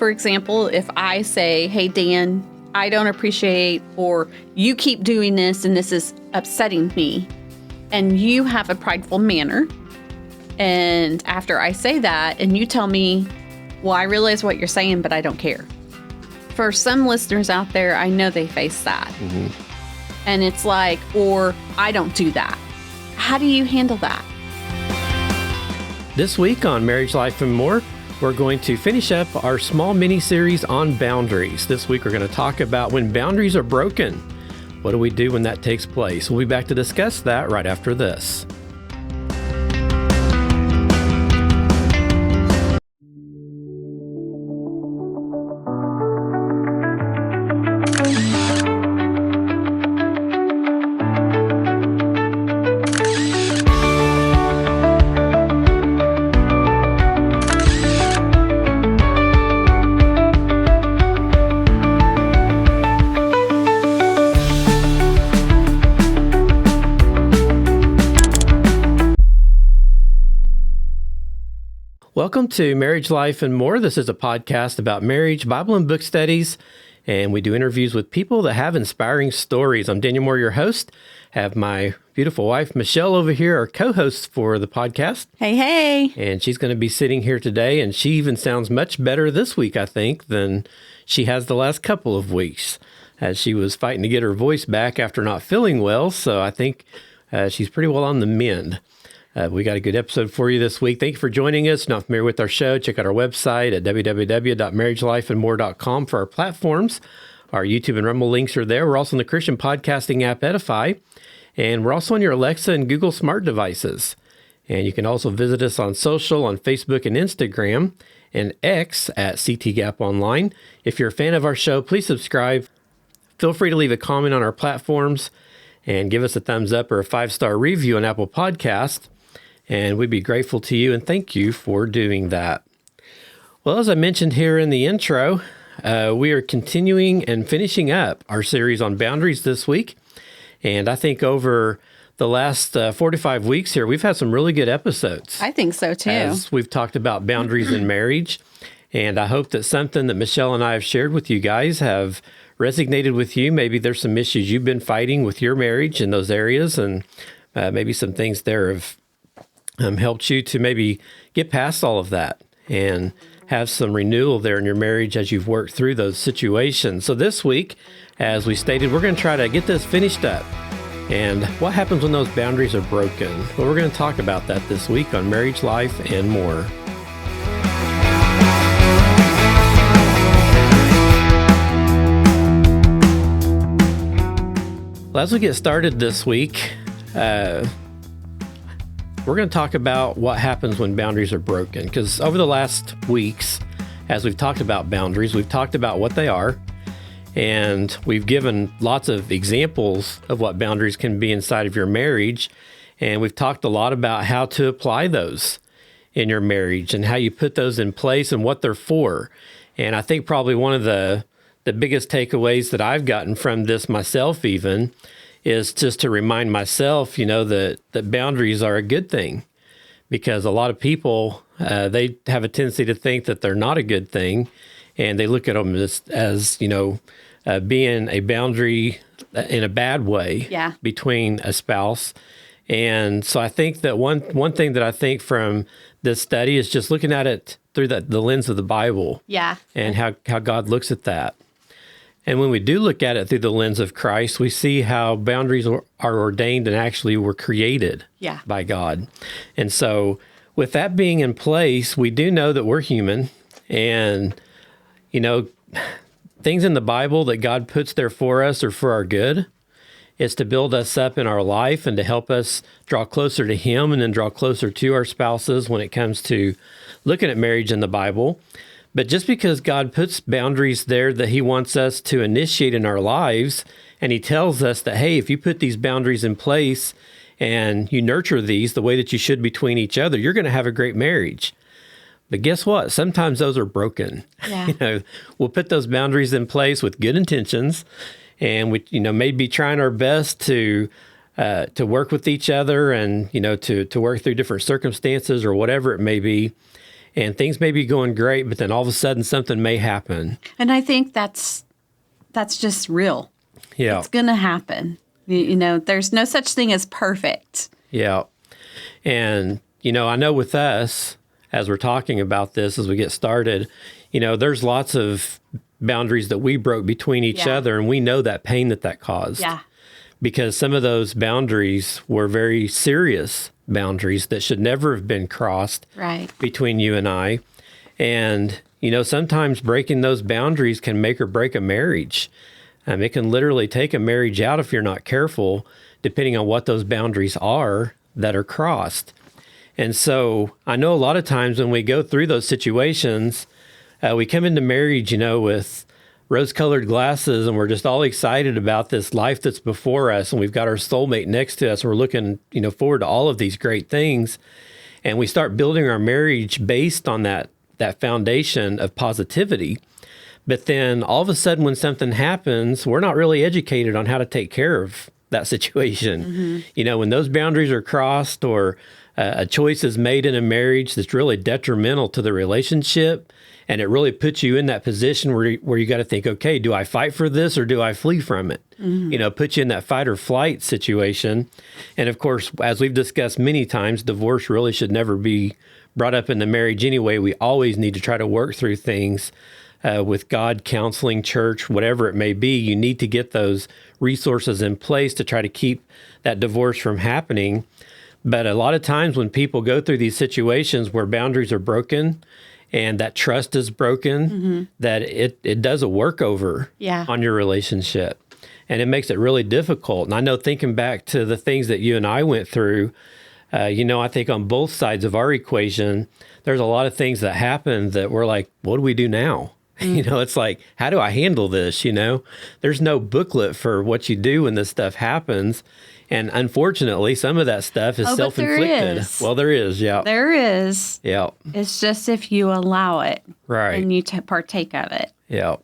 for example, if I say, hey, Dan, I don't appreciate, or you keep doing this and this is upsetting me, and you have a prideful manner, and after I say that, and you tell me, well, I realize what you're saying, but I don't care. For some listeners out there, I know they face that. Mm-hmm. And it's like, or I don't do that. How do you handle that? This week on Marriage, Life, and More, we're going to finish up our small mini-series on boundaries. This week, we're going to talk about when boundaries are broken. What do we do when that takes place? We'll be back to discuss that right after this. Welcome to Marriage, Life, and More. This is a podcast about marriage, Bible, and book studies, and we do interviews with people that have inspiring stories. I'm Daniel Moore, your host. Have my beautiful wife, Michelle, over here, our co-host for the podcast. Hey, hey. And she's going to be sitting here today, and she even sounds much better this week, I think, than she has the last couple of weeks, as she was fighting to get her voice back after not feeling well, so I think she's pretty well on the mend. We got a good episode for you this week. Thank you for joining us. Not familiar with our show, check out our website at www.marriagelifeandmore.com for our platforms. Our YouTube and Rumble links are there. We're also on the Christian podcasting app Edify, and we're also on your Alexa and Google smart devices. And you can also visit us on social, on Facebook and Instagram, and X at CT Gap Online. If you're a fan of our show, please subscribe. Feel free to leave a comment on our platforms and give us a thumbs up or a 5-star review on Apple Podcasts. And we'd be grateful to you and thank you for doing that. Well, as I mentioned here in the intro, we are continuing and finishing up our series on boundaries this week. And I think over the last 4 to 5 weeks here, we've had some really good episodes. I think so too. As we've talked about boundaries in marriage. And I hope that something that Michelle and I have shared with you guys have resonated with you. Maybe there's some issues you've been fighting with your marriage in those areas, and maybe some things there have helped you to maybe get past all of that and have some renewal there in your marriage as you've worked through those situations. So this week, as we stated, we're going to try to get this finished up. And what happens when those boundaries are broken? Well, we're going to talk about that this week on Marriage, Life, and More. Well, as we get started this week, we're going to talk about what happens when boundaries are broken, because over the last weeks, as we've talked about boundaries, we've talked about what they are, and we've given lots of examples of what boundaries can be inside of your marriage, and we've talked a lot about how to apply those in your marriage and how you put those in place and what they're for. And I think probably one of the biggest takeaways that I've gotten from this myself even is just to remind myself, that boundaries are a good thing, because a lot of people, they have a tendency to think that they're not a good thing, and they look at them as being a boundary in a bad way between a spouse. And so I think that one thing that I think from this study is just looking at it through the lens of the Bible, and how God looks at that. And when we do look at it through the lens of Christ, we see how boundaries are ordained and actually were created by God. And so with that being in place, we do know that we're human, and, things in the Bible that God puts there for us are for our good. It's to build us up in our life and to help us draw closer to Him and then draw closer to our spouses when it comes to looking at marriage in the Bible. But just because God puts boundaries there that He wants us to initiate in our lives, and He tells us that, hey, if you put these boundaries in place and you nurture these the way that you should between each other, you're going to have a great marriage. But guess what? Sometimes those are broken. We'll put those boundaries in place with good intentions, and we, maybe trying our best to work with each other and, to work through different circumstances or whatever it may be. and things may be going great, but then all of a sudden something may happen. And I think that's just real. Yeah. It's going to happen. You know, there's no such thing as perfect. Yeah. And, I know with us, as we're talking about this, as we get started, there's lots of boundaries that we broke between each other, and we know that pain that caused. Yeah. Because some of those boundaries were very serious boundaries that should never have been crossed between you and I. And, sometimes breaking those boundaries can make or break a marriage. It can literally take a marriage out if you're not careful, depending on what those boundaries are that are crossed. And so I know a lot of times when we go through those situations, we come into marriage, with rose-colored glasses, and we're just all excited about this life that's before us, and we've got our soulmate next to us, and we're looking, forward to all of these great things. And we start building our marriage based on that foundation of positivity. But then all of a sudden when something happens, we're not really educated on how to take care of that situation. Mm-hmm. When those boundaries are crossed, or a choice is made in a marriage that's really detrimental to the relationship, and it really puts you in that position where you got to think, okay, do I fight for this or do I flee from it? Mm-hmm. Put you in that fight or flight situation. And of course, as we've discussed many times, divorce really should never be brought up in the marriage anyway. We always need to try to work through things with God, counseling, church, whatever it may be. You need to get those resources in place to try to keep that divorce from happening. But a lot of times when people go through these situations where boundaries are broken and that trust is broken, that it does a workover on your relationship. And it makes it really difficult. And I know, thinking back to the things that you and I went through, I think on both sides of our equation, there's a lot of things that happened that we're like, what do we do now? It's like, how do I handle this? There's no booklet for what you do when this stuff happens. And unfortunately, some of that stuff is self-inflicted. Well, there is, yeah. There is. Yeah. It's just if you allow it. Right. And you partake of it. Yeah.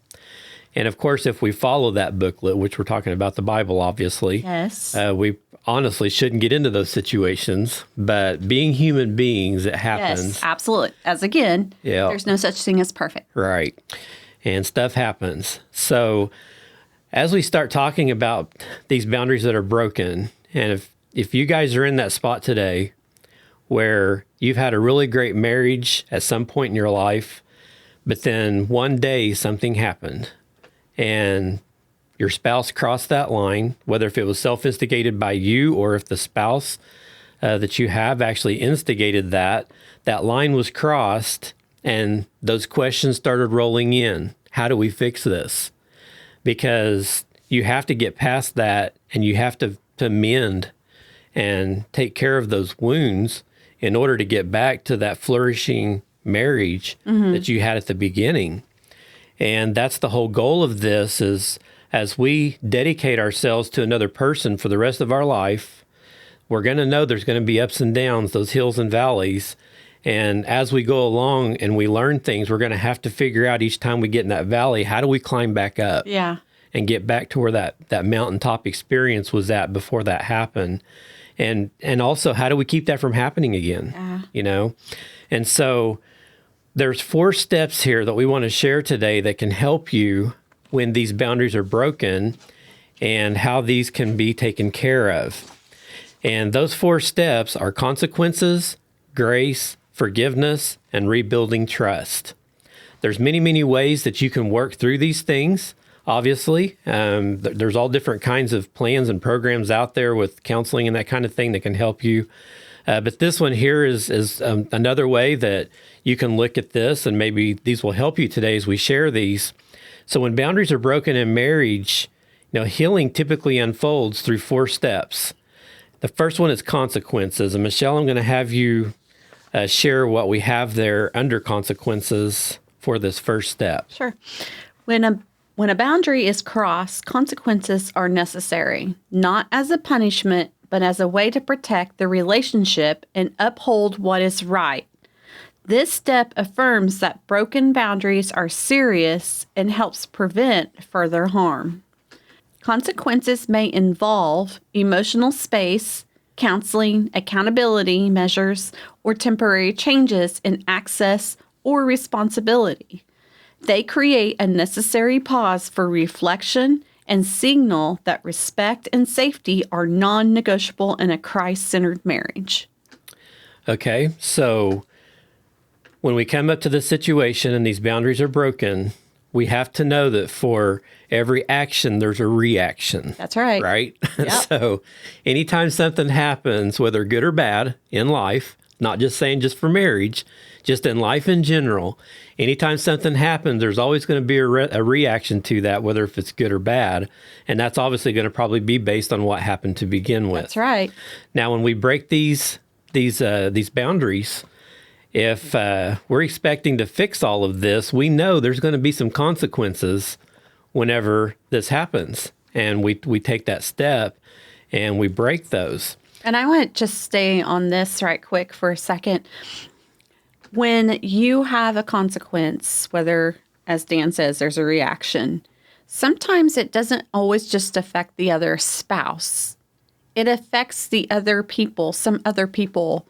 And of course, if we follow that booklet, which we're talking about the Bible, obviously, yes, we honestly shouldn't get into those situations. But being human beings, it happens. Yes, absolutely. As again, there's no such thing as perfect. Right. And stuff happens. So as we start talking about these boundaries that are broken, and if you guys are in that spot today where you've had a really great marriage at some point in your life, but then one day something happened, and your spouse crossed that line, whether if it was self-instigated by you or if the spouse that you have actually instigated that line was crossed, and those questions started rolling in. How do we fix this? Because you have to get past that, and you have to mend and take care of those wounds in order to get back to that flourishing marriage that you had at the beginning. And that's the whole goal of this, is as we dedicate ourselves to another person for the rest of our life, we're going to know there's going to be ups and downs, those hills and valleys. And as we go along and we learn things, we're going to have to figure out each time we get in that valley, how do we climb back up? Yeah. And get back to where that mountaintop experience was at before that happened. And also, how do we keep that from happening again? Yeah. And so there's 4 steps here that we want to share today that can help you when these boundaries are broken, and how these can be taken care of. And those 4 steps are consequences, grace, forgiveness, and rebuilding trust. There's many, many ways that you can work through these things. Obviously, there's all different kinds of plans and programs out there with counseling and that kind of thing that can help you. But this one here is another way that you can look at this, and maybe these will help you today as we share these. So when boundaries are broken in marriage, healing typically unfolds through 4 steps. The first one is consequences. And Michelle, I'm going to have you share what we have there under consequences for this first step. Sure. When a boundary is crossed, consequences are necessary, not as a punishment, but as a way to protect the relationship and uphold what is right. This step affirms that broken boundaries are serious and helps prevent further harm. Consequences may involve emotional space, counseling, accountability measures, or temporary changes in access or responsibility. They create a necessary pause for reflection and signal that respect and safety are non-negotiable in a Christ-centered marriage. Okay, so when we come up to this situation and these boundaries are broken, we have to know that for every action, there's a reaction. That's right. Right? Yep. So anytime something happens, whether good or bad in life, not just saying just for marriage, just in life in general, anytime something happens, there's always going to be a reaction to that, whether if it's good or bad. And that's obviously going to probably be based on what happened to begin with. That's right. Now, when we break these boundaries, if we're expecting to fix all of this, we know there's going to be some consequences whenever this happens. And we take that step and we break those. And I want to just stay on this right quick for a second. When you have a consequence, whether, as Dan says, there's a reaction, sometimes it doesn't always just affect the other spouse. It affects the other people. Some other people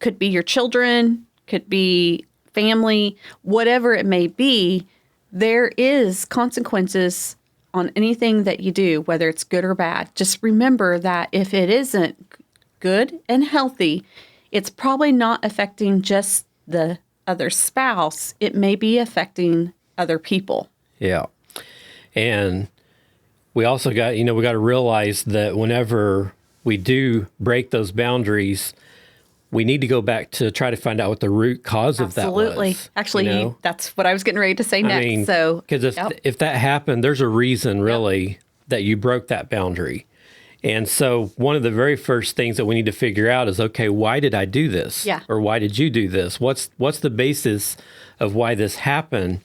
could be your children, could be family, whatever it may be. There is consequences on anything that you do, whether it's good or bad. Just remember that if it isn't good and healthy, it's probably not affecting just the other spouse. It may be affecting other people. Yeah. And we also got, we got to realize that whenever we do break those boundaries, we need to go back to try to find out what the root cause of that was. Absolutely. Actually, that's what I was getting ready to say next. Because if that happened, there's a reason really that you broke that boundary. And so one of the very first things that we need to figure out is, okay, why did I do this? Yeah. Or why did you do this? What's the basis of why this happened?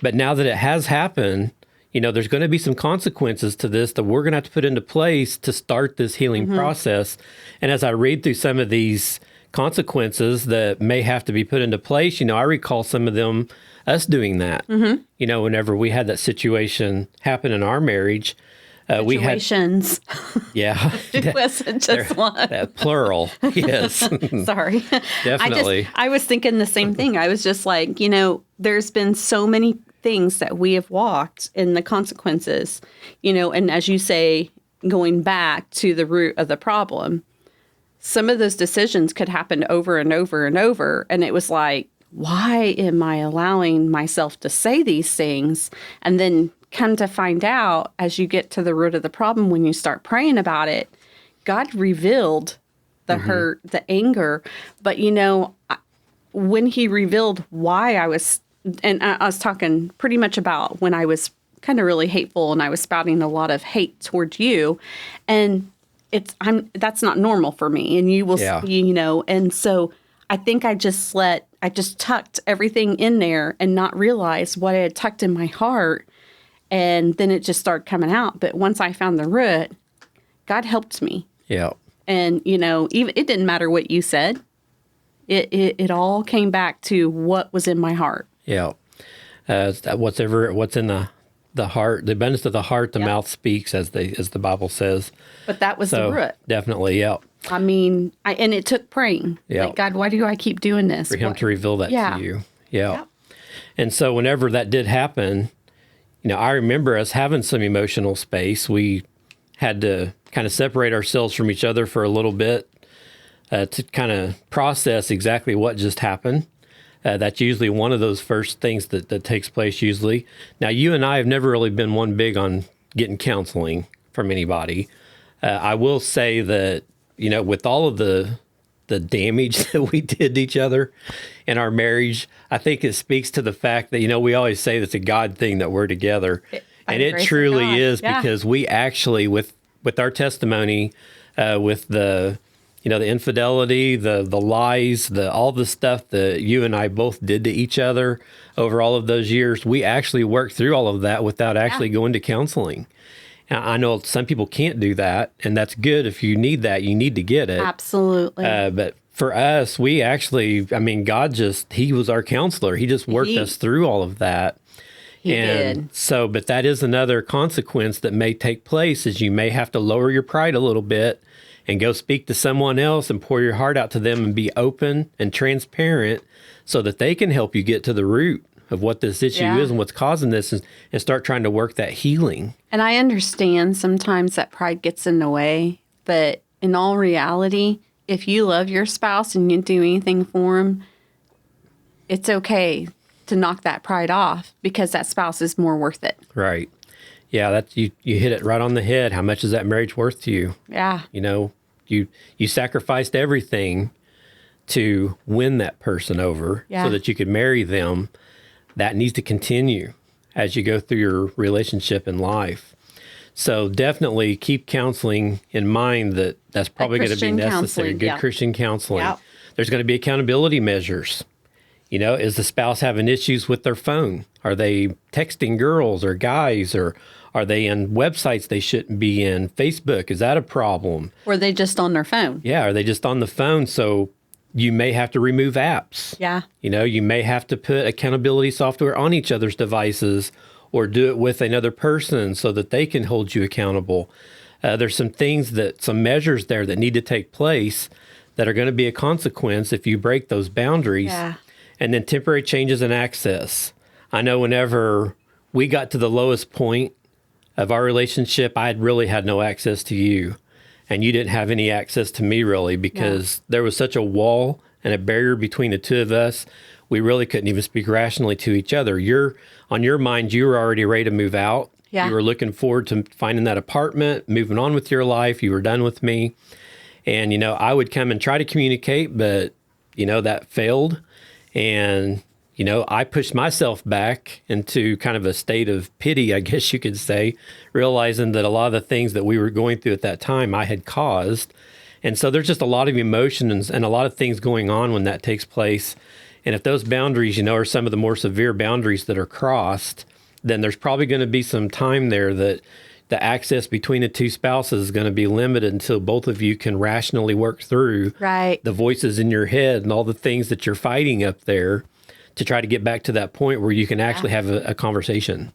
But now that it has happened, there's going to be some consequences to this that we're going to have to put into place to start this healing process. And as I read through some of these consequences that may have to be put into place, I recall some of them, us doing that. Whenever we had that situation happen in our marriage, situations. Yeah. It wasn't just one. Plural. Yes. Sorry. Definitely. I was thinking the same thing. I was just like, there's been so many things that we have walked in the consequences, and as you say, going back to the root of the problem, some of those decisions could happen over and over and over. And it was like, why am I allowing myself to say these things? And then come to find out, as you get to the root of the problem, when you start praying about it, God revealed the hurt, the anger. But, when he revealed why I was talking pretty much about when I was kind of really hateful and I was spouting a lot of hate toward you. And that's not normal for me. And you will, and so I think I just tucked everything in there and not realize what I had tucked in my heart. And then it just started coming out. But once I found the root, God helped me. Yeah. And, even it didn't matter what you said. It all came back to what was in my heart. Yeah. What's in the heart, the abundance of the heart, the mouth speaks, as the Bible says. But that was the root. Definitely, yeah. I mean, and it took praying. Yeah. Like, God, why do I keep doing this? For him to reveal that to you. Yeah. Yep. And so whenever that did happen, I remember us having some emotional space. We had to kind of separate ourselves from each other for a little bit to kind of process exactly what just happened. That's usually one of those first things that takes place usually. Now, you and I have never really been one big on getting counseling from anybody. I will say that, with all of the damage that we did to each other in our marriage, I think it speaks to the fact that, we always say it's a God thing that we're together. And it truly is, because we actually, with our testimony, with the infidelity, the lies, all the stuff that you and I both did to each other over all of those years, we actually worked through all of that without actually going to counseling. Now, I know some people can't do that, and that's good. If you need that, you need to get it. Absolutely. But for us, we actually, God he was our counselor. He just worked us through all of that. He did. So, but that is another consequence that may take place, is you may have to lower your pride a little bit and go speak to someone else and pour your heart out to them and be open and transparent so that they can help you get to the root of what this issue is and what's causing this, and start trying to work that healing. And I understand sometimes that pride gets in the way, but in all reality, if you love your spouse and you do anything for them, it's okay to knock that pride off because that spouse is more worth it. Right. Yeah, that's you hit it right on the head. How much is that marriage worth to you? Yeah. You know, you sacrificed everything to win that person over so that you could marry them. That needs to continue as you go through your relationship in life. So definitely keep counseling in mind that's probably going to be necessary. Good Christian counseling. Yep. There's going to be accountability measures. You know, is the spouse having issues with their phone? Are they texting girls or guys, or are they in websites they shouldn't be in? Facebook, is that a problem? Or are they just on their phone? Yeah, are they just on the phone? So you may have to remove apps. Yeah. You know, you may have to put accountability software on each other's devices or do it with another person so that they can hold you accountable. There's some measures there that need to take place that are going to be a consequence if you break those boundaries. Yeah. And then temporary changes in access. I know whenever we got to the lowest point of our relationship, I really had no access to you. And you didn't have any access to me, really, because there was such a wall and a barrier between the two of us. We really couldn't even speak rationally to each other. On your mind, you were already ready to move out. Yeah. You were looking forward to finding that apartment, moving on with your life. You were done with me. And, you know, I would come and try to communicate, but, you know, that failed. And, you know, I pushed myself back into kind of a state of pity, I guess you could say, realizing that a lot of the things that we were going through at that time I had caused. And so there's just a lot of emotions and a lot of things going on when that takes place. And if those boundaries, you know, are some of the more severe boundaries that are crossed, then there's probably going to be some time there that the access between the two spouses is going to be limited until both of you can rationally work through the voices in your head and all the things that you're fighting up there to try to get back to that point where you can actually have a conversation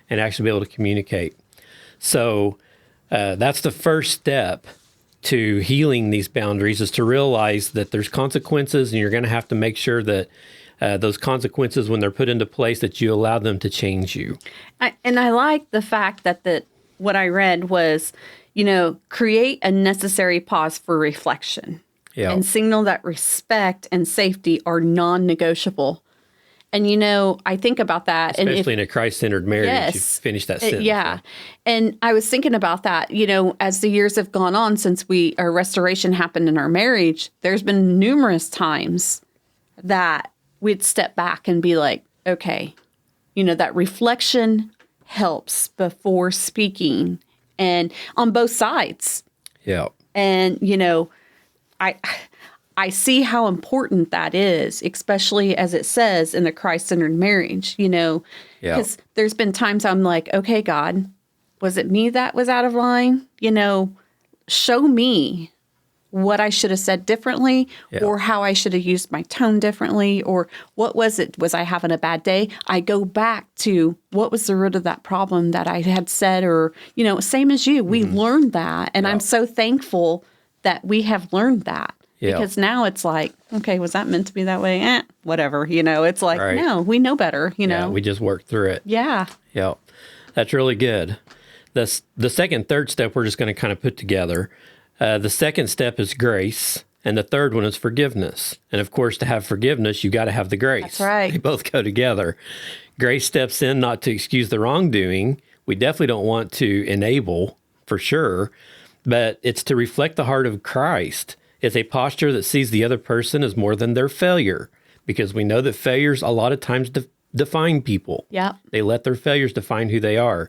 and actually be able to communicate. So that's the first step to healing these boundaries, is to realize that there's consequences, and you're going to have to make sure that those consequences, when they're put into place, that you allow them to change you. And I like the fact that what I read was, you know, create a necessary pause for reflection and signal that respect and safety are non-negotiable. And, you know, I think about that. Especially in a Christ-centered marriage, you finish that sentence. Yeah. And I was thinking about that, you know, as the years have gone on since our restoration happened in our marriage, there's been numerous times that we'd step back and be like, okay, you know, that reflection helps before speaking, and on both sides. Yeah. And, you know, I see how important that is, especially as it says in the Christ-centered marriage, you know, because there's been times I'm like, okay, God, was it me that was out of line? You know, show me what I should have said differently, or how I should have used my tone differently, or what was it? Was I having a bad day? I go back to what was the root of that problem that I had said, or, you know, same as you, we learned that. And I'm so thankful that we have learned that. Because now it's like, okay, was that meant to be that way? Whatever, you know, it's like, no, we know better, you know. We just worked through it. Yeah. Yeah. That's really good. The second, third step we're just going to kind of put together. The second step is grace, and the third one is forgiveness. And of course, to have forgiveness, you got to have the grace. That's right. They both go together. Grace steps in not to excuse the wrongdoing. We definitely don't want to enable, for sure, but it's to reflect the heart of Christ. It's a posture that sees the other person as more than their failure, because we know that failures a lot of times define people. Yeah. They let their failures define who they are.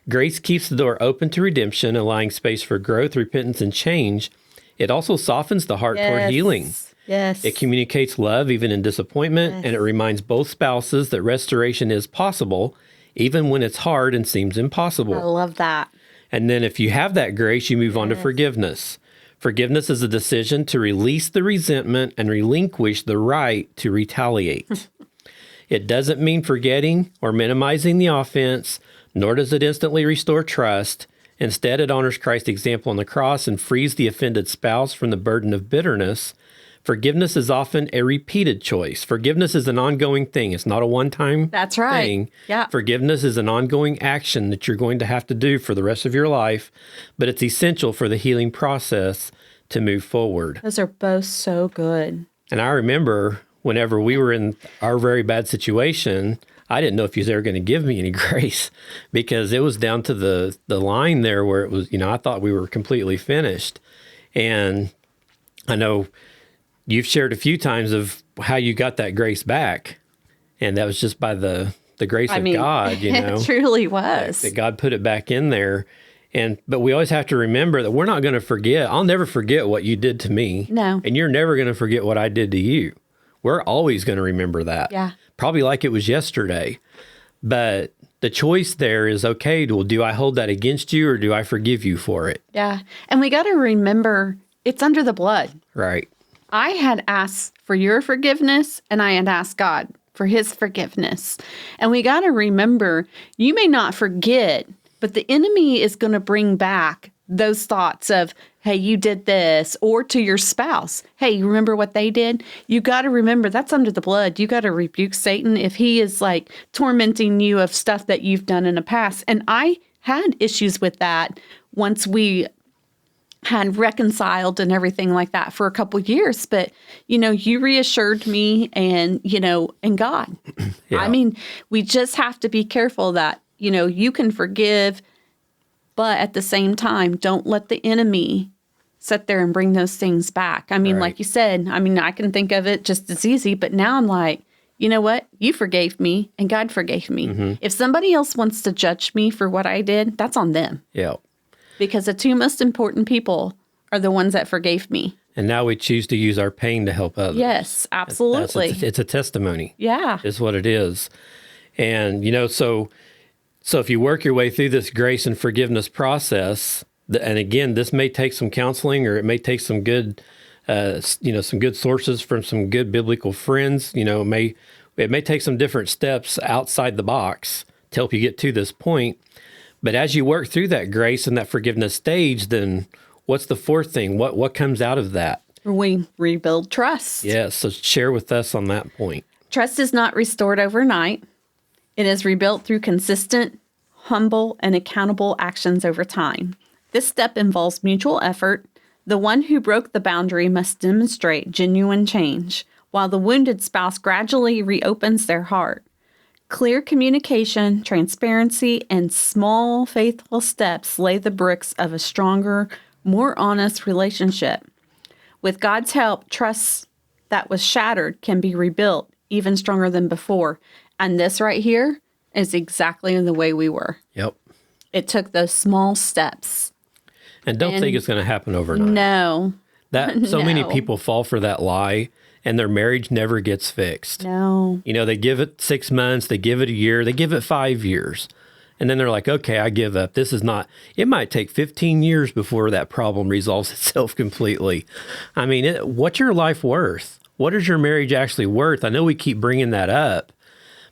Grace keeps the door open to redemption, allowing space for growth, repentance, and change. It also softens the heart toward healing. Yes. It communicates love even in disappointment, and it reminds both spouses that restoration is possible, even when it's hard and seems impossible. I love that. And then if you have that grace, you move on to forgiveness. Forgiveness is a decision to release the resentment and relinquish the right to retaliate. It doesn't mean forgetting or minimizing the offense, nor does it instantly restore trust. Instead, it honors Christ's example on the cross and frees the offended spouse from the burden of bitterness. Forgiveness is often a repeated choice. Forgiveness is an ongoing thing. It's not a one-time That's right. thing. Yeah. Forgiveness is an ongoing action that you're going to have to do for the rest of your life, but it's essential for the healing process to move forward. Those are both so good. And I remember whenever we were in our very bad situation, I didn't know if he was ever going to give me any grace because it was down to the line there where it was, I thought we were completely finished. And I know you've shared a few times of how you got that grace back. And that was just by the grace of God, It truly was. That God put it back in there. But we always have to remember that we're not going to forget. I'll never forget what you did to me. No. And you're never going to forget what I did to you. We're always going to remember that. Yeah. Probably like it was yesterday. But the choice there is, okay, well, do I hold that against you or do I forgive you for it? Yeah. And we got to remember it's under the blood. Right. I had asked for your forgiveness and I had asked God for his forgiveness. And we got to remember, you may not forget, but the enemy is going to bring back those thoughts of, hey, you did this, or to your spouse. Hey, you remember what they did? You got to remember that's under the blood. You got to rebuke Satan if he is like tormenting you of stuff that you've done in the past. And I had issues with that once we had reconciled and everything like that for a couple of years. But, you reassured me and God. Yeah. I mean, we just have to be careful that, you can forgive, but at the same time, don't let the enemy sit there and bring those things back. I mean, Right. like you said, I can think of it just as easy, but now I'm like, you know what? You forgave me and God forgave me. Mm-hmm. If somebody else wants to judge me for what I did, that's on them. Yeah. Because the two most important people are the ones that forgave me. And now we choose to use our pain to help others. Yes, absolutely. It's a testimony. Yeah. Is what it is. And, so if you work your way through this grace and forgiveness process, and again, this may take some counseling or it may take some good, some good sources from some good biblical friends. It may take some different steps outside the box to help you get to this point. But as you work through that grace and that forgiveness stage, then what's the fourth thing? What comes out of that? We rebuild trust. Yes. So share with us on that point. Trust is not restored overnight. It is rebuilt through consistent, humble, and accountable actions over time. This step involves mutual effort. The one who broke the boundary must demonstrate genuine change, while the wounded spouse gradually reopens their heart. Clear communication, transparency, and small, faithful steps lay the bricks of a stronger, more honest relationship. With God's help, trust that was shattered can be rebuilt even stronger than before. And this right here is exactly the way we were. Yep. It took those small steps. And don't think it's going to happen overnight. No. So many No. people fall for that lie and their marriage never gets fixed. No. They give it 6 months, they give it a year, they give it 5 years. And then they're like, okay, I give up. It might take 15 years before that problem resolves itself completely. I mean, what's your life worth? What is your marriage actually worth? I know we keep bringing that up,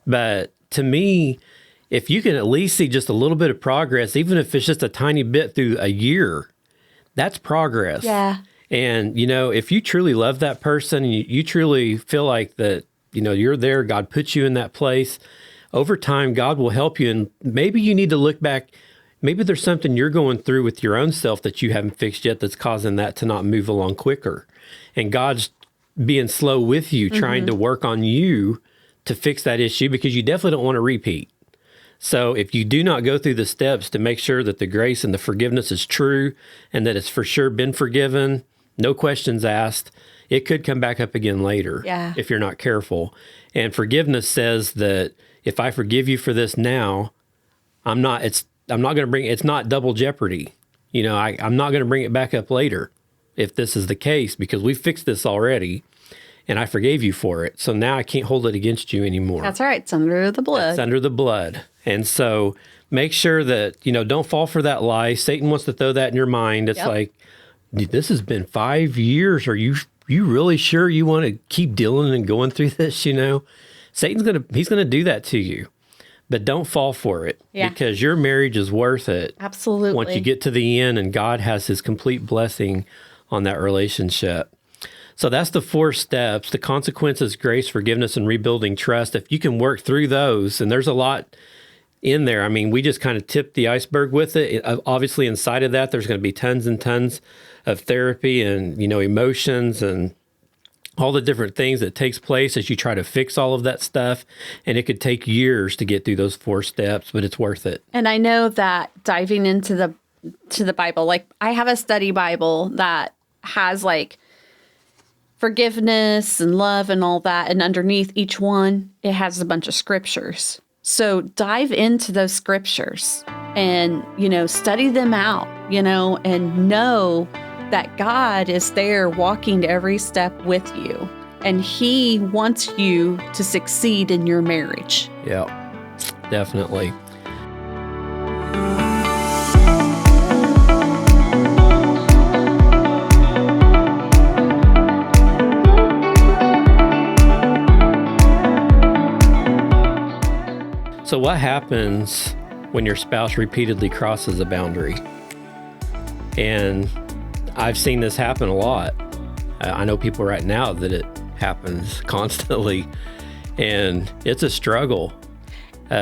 but to me, if you can at least see just a little bit of progress, even if it's just a tiny bit through a year, that's progress. Yeah. And, if you truly love that person and you truly feel like that, you're there, God puts you in that place, over time, God will help you. And maybe you need to look back. Maybe there's something you're going through with your own self that you haven't fixed yet that's causing that to not move along quicker. And God's being slow with you, trying to work on you to fix that issue because you definitely don't want to repeat. So if you do not go through the steps to make sure that the grace and the forgiveness is true and that it's for sure been forgiven, no questions asked, it could come back up again later if you're not careful. And forgiveness says that if I forgive you for this now, I'm not going to bring, it's not double jeopardy. I'm not going to bring it back up later if this is the case because we fixed this already and I forgave you for it. So now I can't hold it against you anymore. That's right. It's under the blood. It's under the blood. And so make sure that, don't fall for that lie. Satan wants to throw that in your mind. It's like, this has been 5 years. Are you really sure you want to keep dealing and going through this? He's going to do that to you. but don't fall for it Yeah. because your marriage is worth it. Absolutely. Once you get to the end and God has his complete blessing on that relationship. So that's the 4 steps: the consequences, grace, forgiveness, and rebuilding trust. If you can work through those, and there's a lot in there. I mean, we just kind of tipped the iceberg with it. Obviously, inside of that, there's going to be tons and tons of therapy and, emotions and all the different things that takes place as you try to fix all of that stuff. And it could take years to get through those 4 steps, but it's worth it. And I know that diving into the Bible, like I have a study Bible that has like forgiveness and love and all that. And underneath each one, it has a bunch of scriptures. So dive into those scriptures and, study them out, and know that God is there walking every step with you. And he wants you to succeed in your marriage. Yeah, definitely. So what happens when your spouse repeatedly crosses a boundary? And I've seen this happen a lot. I know people right now that it happens constantly, and it's a struggle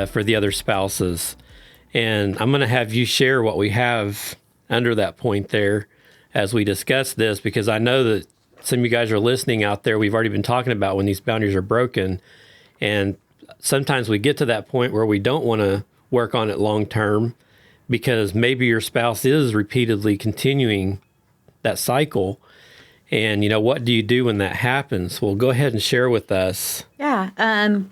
for the other spouses. And I'm going to have you share what we have under that point there as we discuss this, because I know that some of you guys are listening out there. We've already been talking about when these boundaries are broken, and sometimes we get to that point where we don't want to work on it long term because maybe your spouse is repeatedly continuing that cycle. And, what do you do when that happens? Well, go ahead and share with us. Yeah.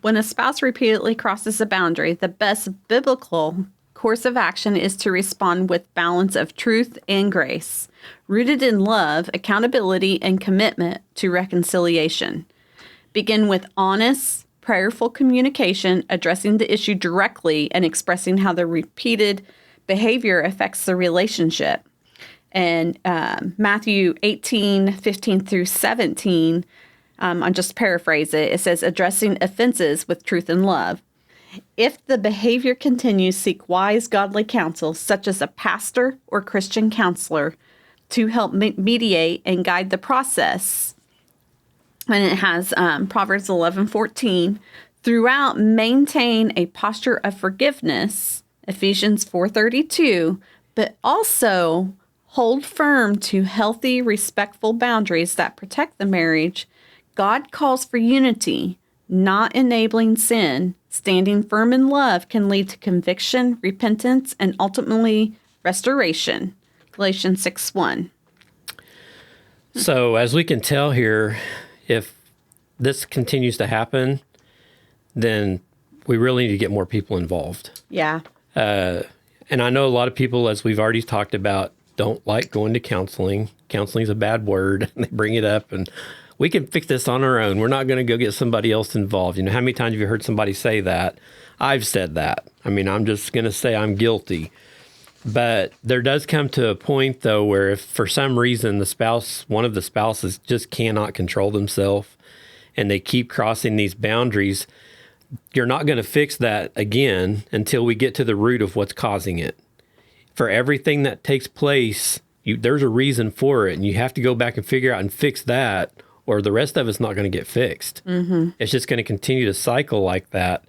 When a spouse repeatedly crosses a boundary, the best biblical course of action is to respond with balance of truth and grace, rooted in love, accountability, and commitment to reconciliation. Begin with honest, prayerful communication, addressing the issue directly and expressing how the repeated behavior affects the relationship. And Matthew 18:15-17, I'll just paraphrase it. It says, addressing offenses with truth and love. If the behavior continues, seek wise, godly counsel, such as a pastor or Christian counselor, to help mediate and guide the process. And it has Proverbs 11:14. Throughout, maintain a posture of forgiveness, Ephesians 4:32, but also hold firm to healthy, respectful boundaries that protect the marriage. God calls for unity, not enabling sin. Standing firm in love can lead to conviction, repentance, and ultimately restoration. Galatians 6:1. So as we can tell here, if this continues to happen, then we really need to get more people involved. Yeah. And I know a lot of people, as we've already talked about, don't like going to counseling. Counseling is a bad word. They bring it up, and we can fix this on our own. We're not going to go get somebody else involved. How many times have you heard somebody say that? I've said that. I'm just going to say I'm guilty. But there does come to a point, though, where if for some reason one of the spouses just cannot control themselves and they keep crossing these boundaries, you're not going to fix that again until we get to the root of what's causing it. For everything that takes place, there's a reason for it, and you have to go back and figure out and fix that, or the rest of it's not going to get fixed. Mm-hmm. It's just going to continue to cycle like that.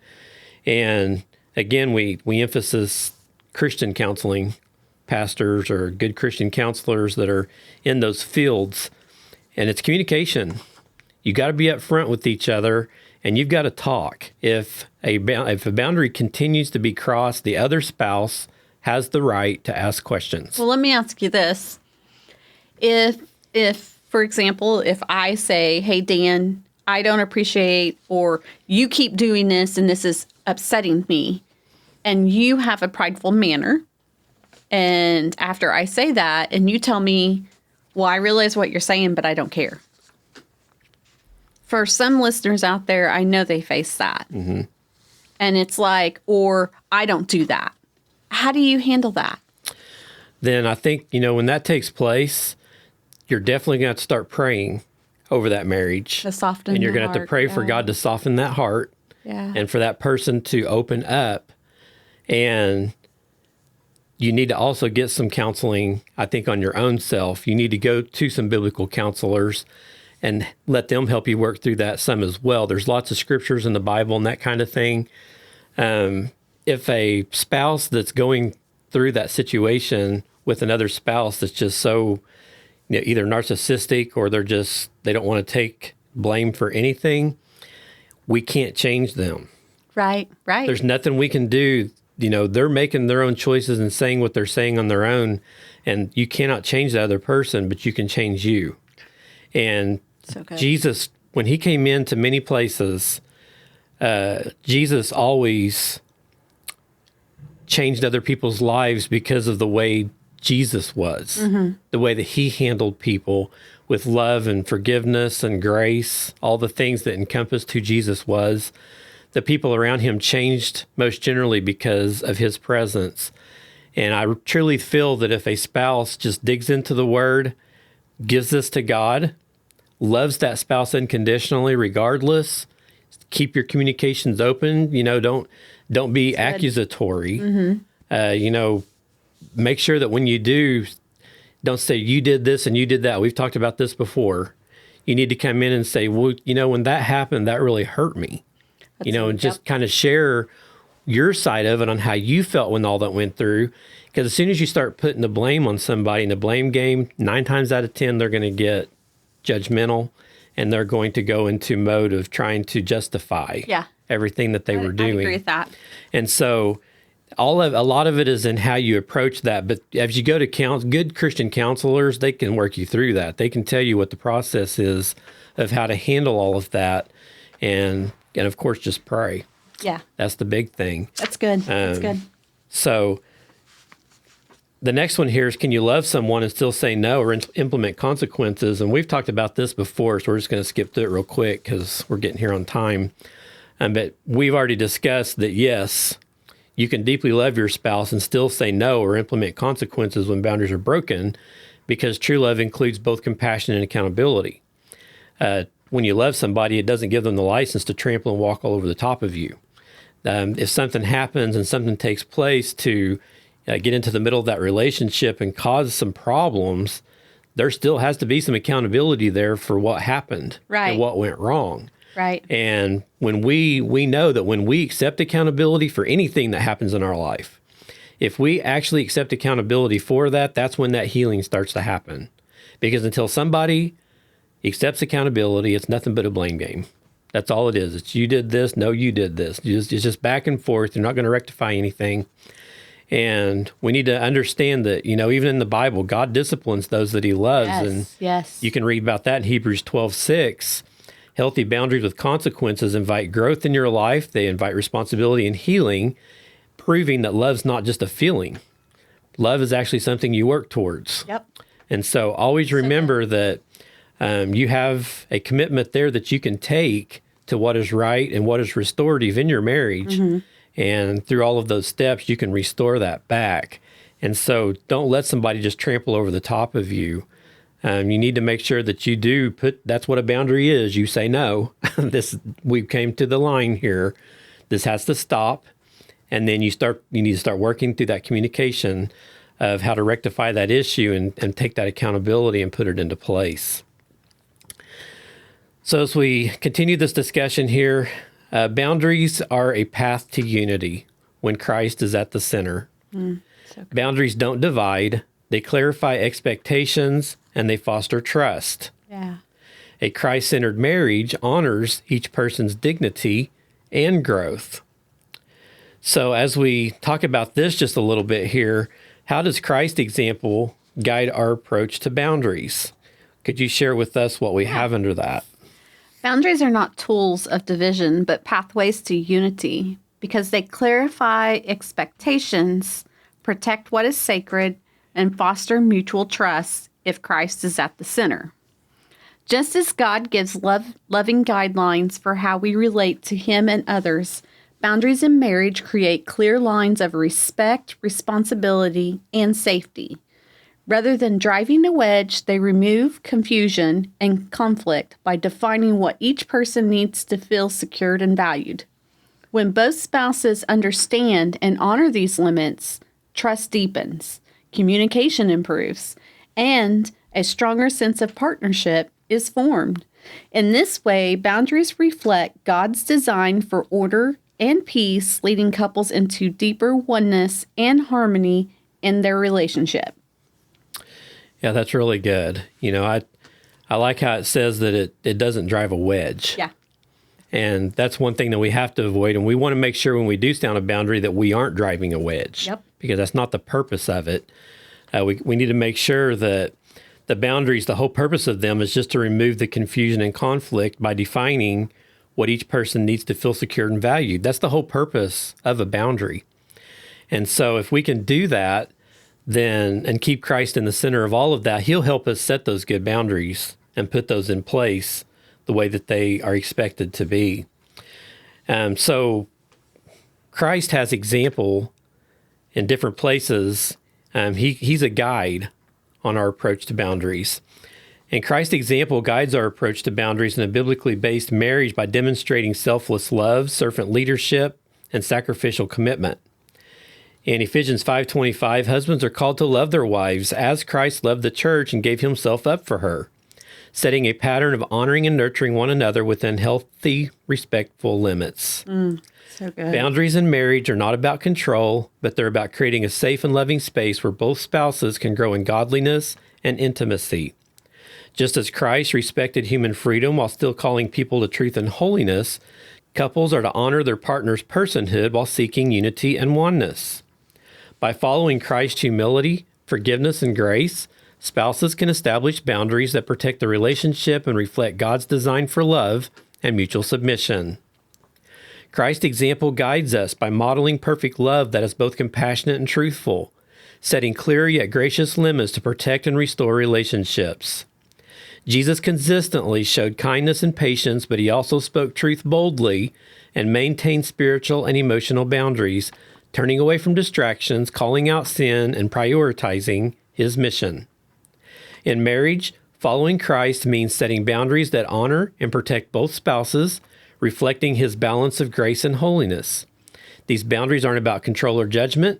And again, we emphasize Christian counseling, pastors or good Christian counselors that are in those fields, and it's communication. You got to be upfront with each other, and you've got to talk. If a boundary continues to be crossed, the other spouse has the right to ask questions. Well, let me ask you this. If for example, if I say, hey, Dan, I don't appreciate, or you keep doing this and this is upsetting me, and you have a prideful manner, and after I say that, and you tell me, well, I realize what you're saying, but I don't care. For some listeners out there, I know they face that. Mm-hmm. And it's like, or I don't do that. How do you handle that? Then I think, when that takes place, you're definitely going to have to start praying over that marriage. To soften and you're the going to have to heart, pray for God to soften that heart. Yeah. And for that person to open up And you need to also get some counseling, I think, on your own self. You need to go to some biblical counselors and let them help you work through that some as well. There's lots of scriptures in the Bible and that kind of thing. If a spouse that's going through that situation with another spouse that's just so, either narcissistic or they don't want to take blame for anything, we can't change them. Right. There's nothing we can do. They're making their own choices and saying what they're saying on their own, and you cannot change the other person, but you can change you. And so good. Jesus, when he came into many places, Jesus always changed other people's lives because of the way Jesus was, the way that he handled people with love and forgiveness and grace, all the things that encompassed who Jesus was. The people around him changed most generally because of his presence. And I truly feel that if a spouse just digs into the word, gives this to God, loves that spouse unconditionally, regardless, keep your communications open, don't be accusatory. Make sure that when you do, don't say you did this and you did that. We've talked about this before. You need to come in and say, well, when that happened, that really hurt me. And just kind of share your side of it on how you felt when all that went through. Because as soon as you start putting the blame on somebody in the blame game, 9 times out of 10, they're going to get judgmental and they're going to go into mode of trying to justify everything that they were doing. I agree with that. And so a lot of it is in how you approach that. But as you go to good Christian counselors, they can work you through that. They can tell you what the process is of how to handle all of that. And of course, just pray. Yeah. That's the big thing. That's good. That's good. So the next one here is, can you love someone and still say no or implement consequences? And we've talked about this before, so we're just going to skip through it real quick because we're getting here on time. But we've already discussed that, yes, you can deeply love your spouse and still say no or implement consequences when boundaries are broken, because true love includes both compassion and accountability. When you love somebody, it doesn't give them the license to trample and walk all over the top of you. If something happens and something takes place to get into the middle of that relationship and cause some problems, there still has to be some accountability there for what happened and what went wrong. Right. And when we know that when we accept accountability for anything that happens in our life, if we actually accept accountability for that, that's when that healing starts to happen. Because until somebody accepts accountability, it's nothing but a blame game. That's all it is. It's you did this, no, you did this. It's just back and forth. You're not going to rectify anything. And we need to understand that, even in the Bible, God disciplines those that he loves. Yes. You can read about that in Hebrews 12:6. Healthy boundaries with consequences invite growth in your life. They invite responsibility and healing, proving that love's not just a feeling. Love is actually something you work towards. Yep. And so always remember that you have a commitment there that you can take to what is right and what is restorative in your marriage. And through all of those steps, you can restore that back. And so don't let somebody just trample over the top of you. You need to make sure that you do that's what a boundary is. You say, no, we came to the line here. This has to stop. And then you need to start working through that communication of how to rectify that issue and take that accountability and put it into place. So as we continue this discussion here, boundaries are a path to unity when Christ is at the center. Boundaries don't divide. They clarify expectations and they foster trust. Yeah. A Christ-centered marriage honors each person's dignity and growth. So as we talk about this just a little bit here, how does Christ's example guide our approach to boundaries? Could you share with us what we have under that? Boundaries are not tools of division, but pathways to unity because they clarify expectations, protect what is sacred, and foster mutual trust if Christ is at the center. Just as God gives loving guidelines for how we relate to him and others, boundaries in marriage create clear lines of respect, responsibility, and safety. Rather than driving a wedge, they remove confusion and conflict by defining what each person needs to feel secured and valued. When both spouses understand and honor these limits, trust deepens, communication improves, and a stronger sense of partnership is formed. In this way, boundaries reflect God's design for order and peace, leading couples into deeper oneness and harmony in their relationship. Yeah, that's really good. I like how it says that it doesn't drive a wedge. Yeah. And that's one thing that we have to avoid. And we want to make sure when we do stand a boundary that we aren't driving a wedge. Yep. Because that's not the purpose of it. We need to make sure that the boundaries, the whole purpose of them is just to remove the confusion and conflict by defining what each person needs to feel secure and valued. That's the whole purpose of a boundary. And so if we can do that, then and keep Christ in the center of all of that, he'll help us set those good boundaries and put those in place the way that they are expected to be. So Christ has example in different places. He's a guide on our approach to boundaries. And Christ's example guides our approach to boundaries in a biblically based marriage by demonstrating selfless love, servant leadership, and sacrificial commitment. In Ephesians 5:25, husbands are called to love their wives as Christ loved the church and gave himself up for her, setting a pattern of honoring and nurturing one another within healthy, respectful limits. So good. Boundaries in marriage are not about control, but they're about creating a safe and loving space where both spouses can grow in godliness and intimacy. Just as Christ respected human freedom while still calling people to truth and holiness, couples are to honor their partner's personhood while seeking unity and oneness. By following Christ's humility, forgiveness, and grace, spouses can establish boundaries that protect the relationship and reflect God's design for love and mutual submission. Christ's example guides us by modeling perfect love that is both compassionate and truthful, setting clear yet gracious limits to protect and restore relationships. Jesus consistently showed kindness and patience, but he also spoke truth boldly and maintained spiritual and emotional boundaries, turning away from distractions, calling out sin, and prioritizing his mission. In marriage, following Christ means setting boundaries that honor and protect both spouses, reflecting his balance of grace and holiness. These boundaries aren't about control or judgment,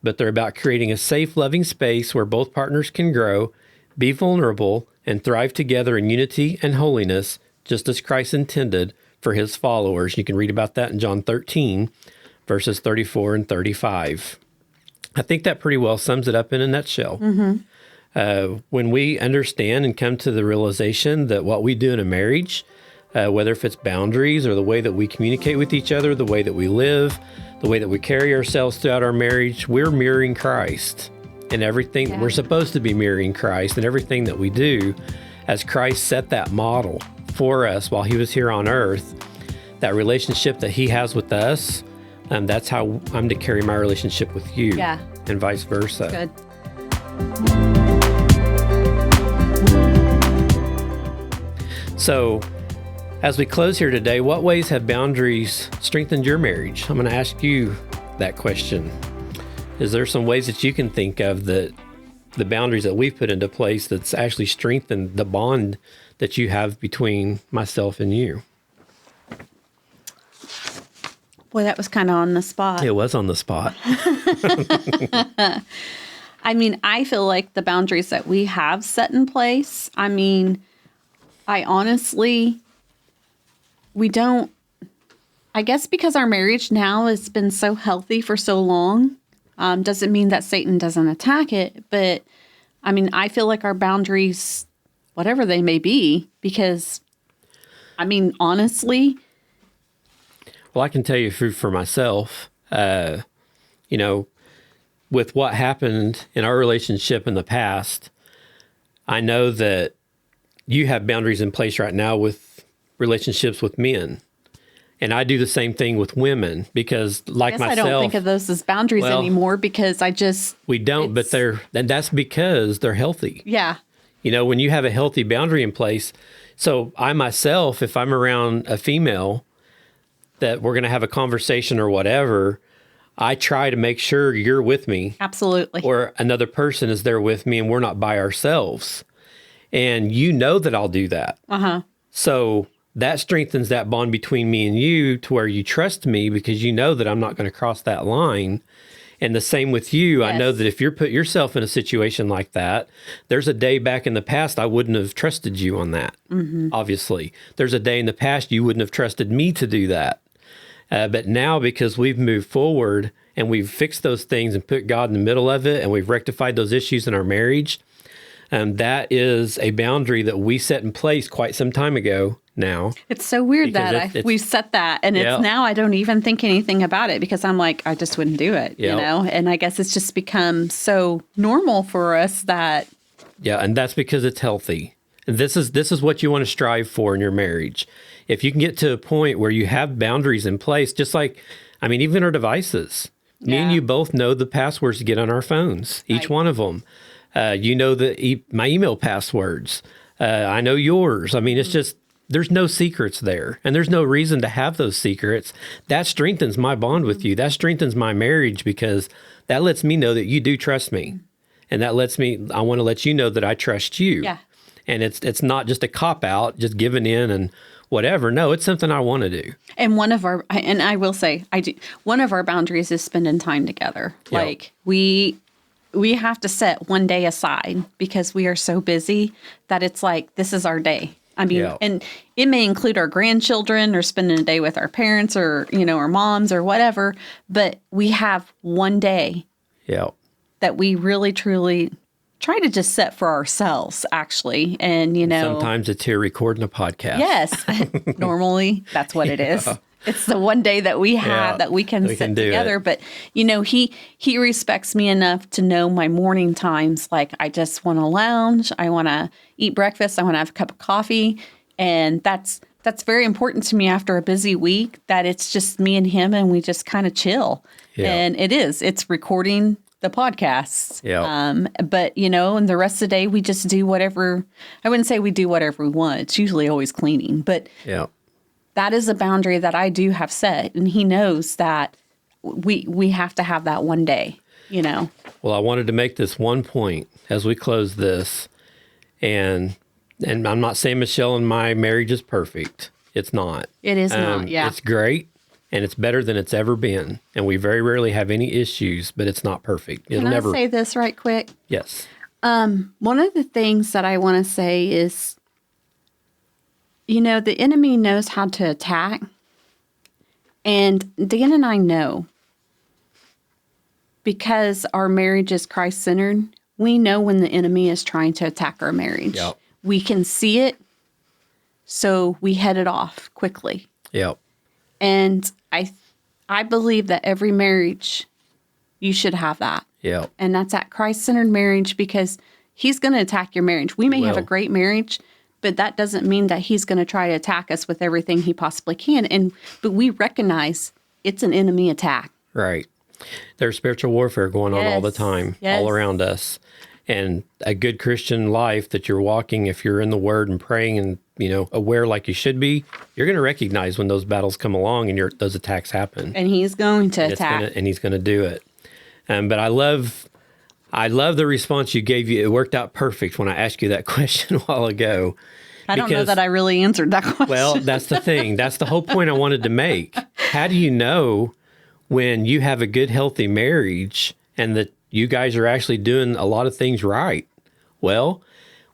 but they're about creating a safe, loving space where both partners can grow, be vulnerable, and thrive together in unity and holiness, just as Christ intended for his followers. You can read about that in John 13, verses 34 and 35. I think that pretty well sums it up in a nutshell. When we understand and come to the realization that what we do in a marriage, whether if it's boundaries or the way that we communicate with each other, the way that we live, the way that we carry ourselves throughout our marriage, we're mirroring Christ. And everything, we're supposed to be mirroring Christ in everything that we do, as Christ set that model for us while he was here on earth. That relationship that he has with us, that's how I'm to carry my relationship with you. Yeah. And vice versa. Good. So, as we close here today, what ways have boundaries strengthened your marriage? I'm going to ask you that question. Is there some ways that you can think of that the boundaries that we've put into place that's actually strengthened the bond that you have between myself and you? Boy, that was kind of on the spot. It was on the spot. I mean, I feel like the boundaries that we have set in place, I mean, I honestly, we don't, I guess because our marriage now has been so healthy for so long, doesn't mean that Satan doesn't attack it. But I mean, I feel like our boundaries, whatever they may be, because I mean, honestly. Well, I can tell you for myself, with what happened in our relationship in the past, I know that you have boundaries in place right now with relationships with men. And I do the same thing with women because, like myself, I don't think of those as boundaries anymore because we don't, but that's because they're healthy. Yeah. When you have a healthy boundary in place. So I myself, if I'm around a female that we're going to have a conversation or whatever, I try to make sure you're with me. Absolutely. Or another person is there with me and we're not by ourselves. And you know that I'll do that. Uh-huh. So that strengthens that bond between me and you to where you trust me because you know that I'm not going to cross that line. And the same with you. Yes. I know that if you're put yourself in a situation like that, there's a day back in the past I wouldn't have trusted you on that. Obviously, there's a day in the past you wouldn't have trusted me to do that. But now, because we've moved forward and we've fixed those things and put God in the middle of it, and we've rectified those issues in our marriage, that is a boundary that we set in place quite some time ago now. It's so weird that we set that, and it's now I don't even think anything about it because I'm like, I just wouldn't do it, you know? And I guess it's just become so normal for us that... Yeah, and that's because it's healthy. And this is what you want to strive for in your marriage. If you can get to a point where you have boundaries in place, just like, I mean, even our devices. Me and you both know the passwords to get on our phones, each one of them. You know my email passwords. I know yours. I mean, it's just, there's no secrets there. And there's no reason to have those secrets. That strengthens my bond with you. That strengthens my marriage because that lets me know that you do trust me. And that lets me, I want to let you know that I trust you. Yeah. And it's not just a cop-out, just giving in and whatever. No, it's something I want to do. And I will say, one of our boundaries is spending time together. Yep. Like we have to set one day aside because we are so busy that it's like, this is our day. I mean, and it may include our grandchildren or spending a day with our parents or, you know, our moms or whatever, but we have one day that we really, truly try to just set for ourselves, actually. And, you know, sometimes it's here recording a podcast. Yes. Normally, that's what it is. It's the one day that we have that we can sit together. But, you know, he respects me enough to know my morning times. Like, I just want to lounge. I want to eat breakfast. I want to have a cup of coffee. And that's very important to me after a busy week, that it's just me and him and we just kind of chill. Yeah. And it's recording the podcasts. Yeah. But, you know, and the rest of the day, we just do whatever. I wouldn't say we do whatever we want. It's usually always cleaning. But that is a boundary that I do have set. And he knows that we have to have that one day, you know. Well, I wanted to make this one point as we close this. And I'm not saying Michelle and my marriage is perfect. It's not. It is not, yeah. It's great. And it's better than it's ever been. And we very rarely have any issues, but it's not perfect. Can I say this right quick? Yes. One of the things that I want to say is, you know, the enemy knows how to attack. And Dan and I know, because our marriage is Christ-centered, we know when the enemy is trying to attack our marriage. Yep. We can see it, so we head it off quickly. Yep. And I believe that every marriage, you should have that. Yeah. And that's that Christ-centered marriage, because he's going to attack your marriage. We may have a great marriage, but that doesn't mean that he's going to try to attack us with everything he possibly can. But we recognize it's an enemy attack. Right. There's spiritual warfare going on all the time, all around us. And a good Christian life that you're walking, if you're in the Word and praying and, you know, aware like you should be, you're going to recognize when those battles come along and those attacks happen. And he's going to attack. And he's going to do it. But I love the response you gave. It worked out perfect when I asked you that question a while ago. I don't know that I really answered that question. Well, that's the thing. That's the whole point I wanted to make. How do you know when you have a good, healthy marriage and that you guys are actually doing a lot of things right? Well,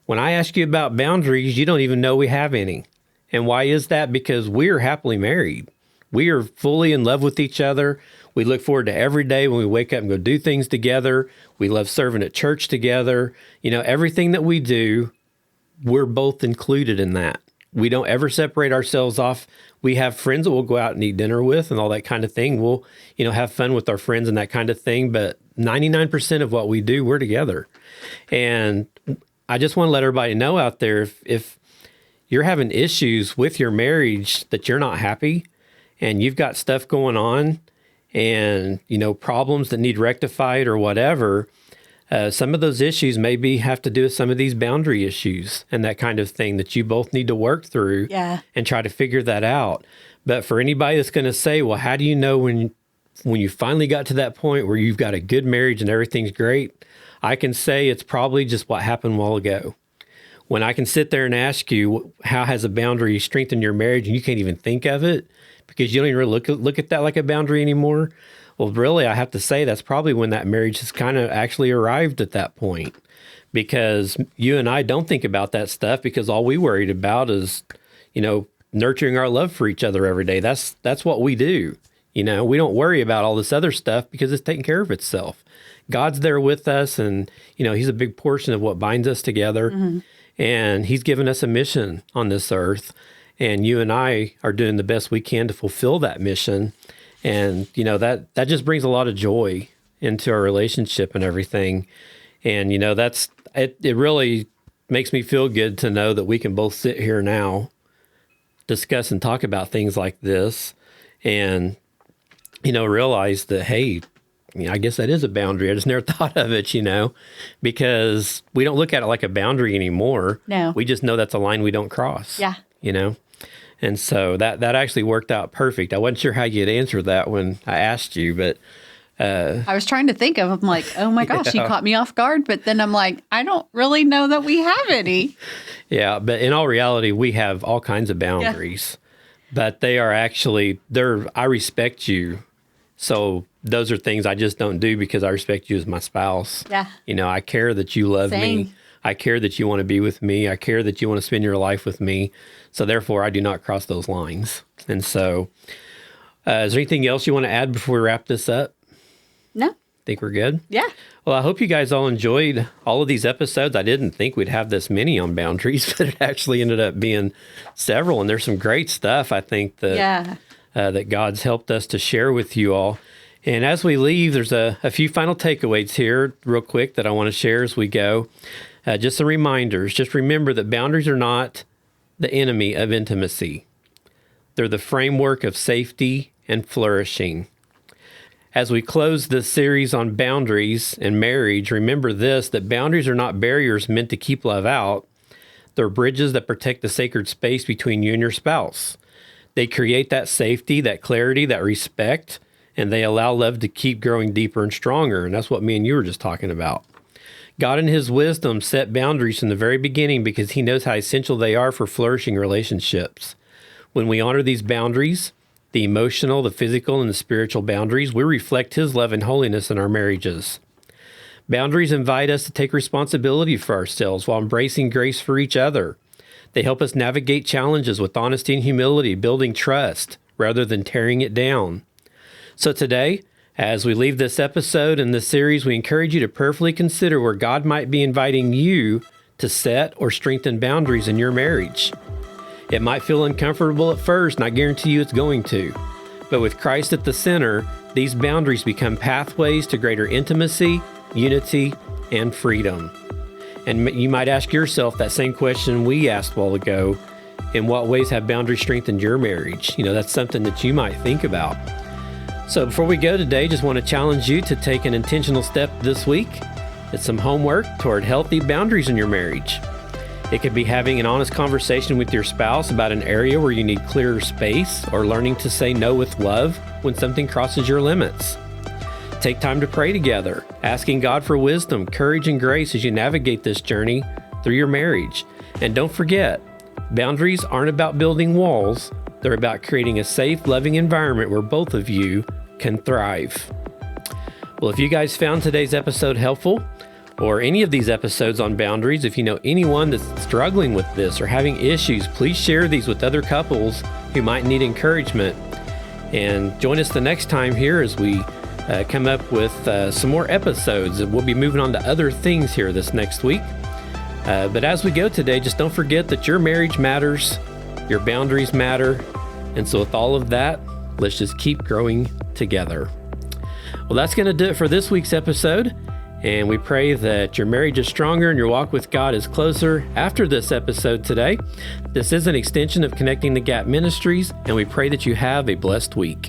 when I ask you about boundaries, you don't even know we have any. And why is that? Because we are happily married. We are fully in love with each other. We look forward to every day when we wake up and go do things together. We love serving at church together. You know, everything that we do, we're both included in that. We don't ever separate ourselves off. We have friends that we'll go out and eat dinner with and all that kind of thing. We'll, you know, have fun with our friends and that kind of thing. But 99% of what we do, we're together. And I just want to let everybody know out there, if you're having issues with your marriage, that you're not happy and you've got stuff going on and, you know, problems that need rectified or whatever, some of those issues maybe have to do with some of these boundary issues and that kind of thing that you both need to work through and try to figure that out. But for anybody that's going to say, well, how do you know when you finally got to that point where you've got a good marriage and everything's great? I can say it's probably just what happened a while ago. when I can sit there and ask you, how has a boundary strengthened your marriage, and you can't even think of it because you don't even really look at that like a boundary anymore. Well, really, I have to say that's probably when that marriage has kind of actually arrived at that point, because you and I don't think about that stuff because all we worried about is, nurturing our love for each other every day. That's what we do. We don't worry about all this other stuff because it's taking care of itself. God's there with us, and, he's a big portion of what binds us together. Mm-hmm. And he's given us a mission on this earth. And you and I are doing the best we can to fulfill that mission. And, that just brings a lot of joy into our relationship and everything. And, it really makes me feel good to know that we can both sit here now, discuss and talk about things like this, and, realize that, hey, I guess that is a boundary. I just never thought of it, because we don't look at it like a boundary anymore. No. We just know that's a line we don't cross. Yeah. And so that actually worked out perfect. I wasn't sure how you'd answer that when I asked you, but I was trying to think of, I'm like, oh my gosh, you caught me off guard. But then I'm like, I don't really know that we have any. Yeah, but in all reality, we have all kinds of boundaries. Yeah. But they are actually, I respect you. So those are things I just don't do because I respect you as my spouse. Yeah. I care that you love me. I care that you want to be with me. I care that you want to spend your life with me. So therefore, I do not cross those lines. And so, is there anything else you want to add before we wrap this up? No. Think we're good? Yeah. Well, I hope you guys all enjoyed all of these episodes. I didn't think we'd have this many on boundaries, but it actually ended up being several. And there's some great stuff, I think, that that God's helped us to share with you all. And as we leave, there's a few final takeaways here real quick that I want to share as we go. Just some reminders. Just remember that boundaries are not the enemy of intimacy. They're the framework of safety and flourishing. As we close this series on boundaries and marriage, remember this, that boundaries are not barriers meant to keep love out. They're bridges that protect the sacred space between you and your spouse. They create that safety, that clarity, that respect, and they allow love to keep growing deeper and stronger. And that's what me and you were just talking about. God in his wisdom set boundaries from the very beginning because he knows how essential they are for flourishing relationships. When we honor these boundaries, the emotional, the physical, and the spiritual boundaries, we reflect his love and holiness in our marriages. Boundaries invite us to take responsibility for ourselves while embracing grace for each other. They help us navigate challenges with honesty and humility, building trust rather than tearing it down. So today, as we leave this episode and this series, we encourage you to prayerfully consider where God might be inviting you to set or strengthen boundaries in your marriage. It might feel uncomfortable at first, and I guarantee you it's going to. But with Christ at the center, these boundaries become pathways to greater intimacy, unity, and freedom. And you might ask yourself that same question we asked a while ago. In what ways have boundaries strengthened your marriage? That's something that you might think about. So before we go today, just want to challenge you to take an intentional step this week. It's some homework toward healthy boundaries in your marriage. It could be having an honest conversation with your spouse about an area where you need clearer space, or learning to say no with love when something crosses your limits. Take time to pray together, asking God for wisdom, courage, and grace as you navigate this journey through your marriage. And don't forget, boundaries aren't about building walls. They're about creating a safe, loving environment where both of you can thrive. Well, if you guys found today's episode helpful, or any of these episodes on boundaries, if you know anyone that's struggling with this or having issues, please share these with other couples who might need encouragement. And join us the next time here as we come up with some more episodes. We'll be moving on to other things here this next week. But as we go today, just don't forget that your marriage matters, your boundaries matter. And so with all of that, let's just keep growing together. Well, that's going to do it for this week's episode. And we pray that your marriage is stronger and your walk with God is closer after this episode today. This is an extension of Connecting the Gap Ministries, and we pray that you have a blessed week.